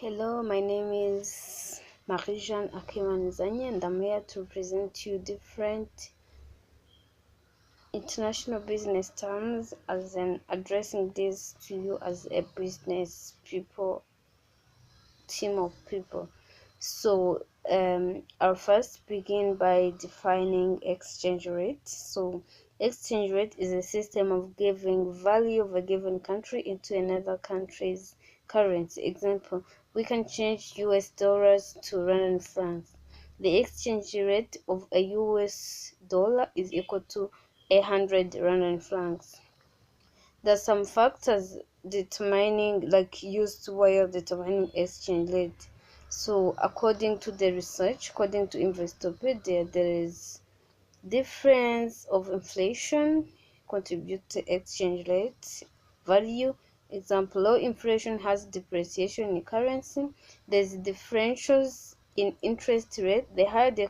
Hello, my name is Marie-Jeanne Akimanizanye and I'm here to present you different international business terms as in addressing this to you as a business team of people. So I'll first begin by defining exchange rate. So exchange rate is a system of giving value of a given country into another country's currency. Example, we can change US dollars to rand francs. The exchange rate of a US dollar is equal to 100 rand francs. There's some factors used while determining exchange rate. So according to the research, according to Investopedia, there is difference of inflation contribute to exchange rate value. Example, low inflation has depreciation in currency. There's differentials in interest rate. The higher the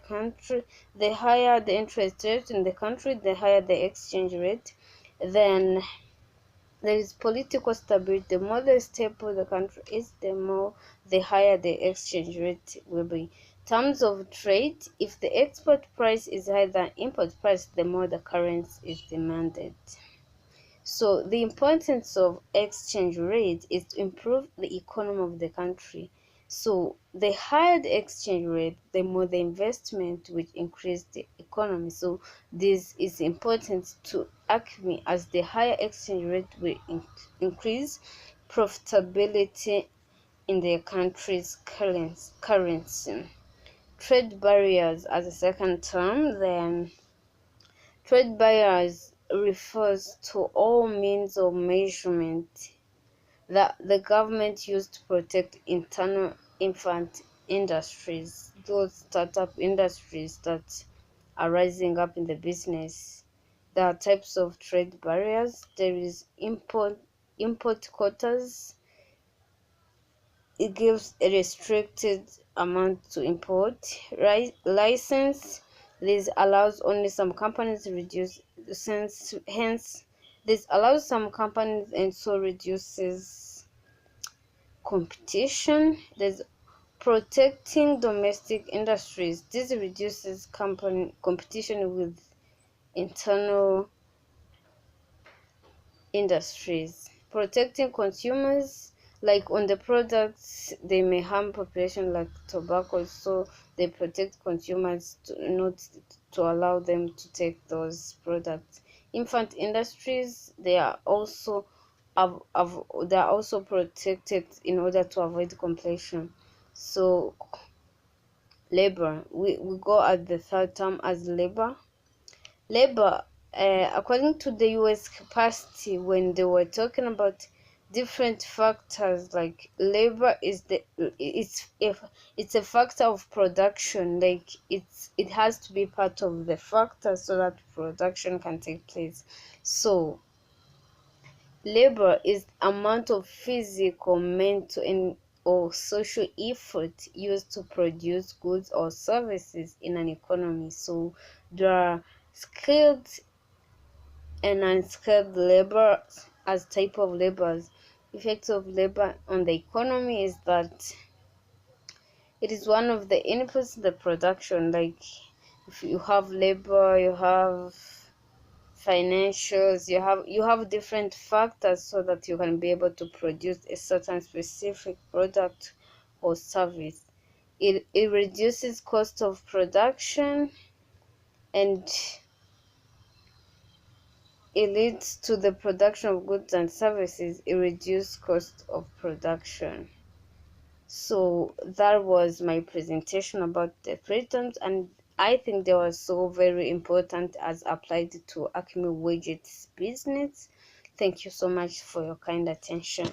interest rate in the country, the higher the exchange rate. Then there is political stability. The more stable the country is, the higher the exchange rate will be. Terms of trade, if the export price is higher than import price, the more the currency is demanded. So the importance of exchange rate is to improve the economy of the country. So the higher the exchange rate, the more the investment which increase the economy. So this is important to ACME as the higher exchange rate will increase profitability in their country's currency. Trade barriers as a second term, then trade barriers refers to all means of measurement that the government used to protect internal infant industries, those startup industries that are rising up in the business. There are types of trade barriers. There is import quotas. It gives a restricted amount to import. License, this allows only some companies to reduce hence this allows some companies and so reduces competition. There's protecting domestic industries. This reduces competition with internal industries. Protecting consumers, like on the products they may harm population like tobacco, so they protect consumers to not to allow them to take those products. Infant industries, they are also protected in order to avoid competition. So labor, we go at the third term as labor. According to the US capacity, when they were talking about different factors, like labor is it's a factor of production, like it has to be part of the factor so that production can take place. So labor is amount of physical, mental, and or social effort used to produce goods or services in an economy. So there are skilled and unskilled labor as type of labors. Effects of labor on the economy is that it is one of the inputs to the production. Like if you have labor, you have financials, you have different factors so that you can be able to produce a certain specific product or service. It reduces cost of production and it leads to the production of goods and services. It reduces cost of production. So that was my presentation about the trade terms, and I think they were so very important as applied to Acme Widgets business. Thank you so much for your kind attention.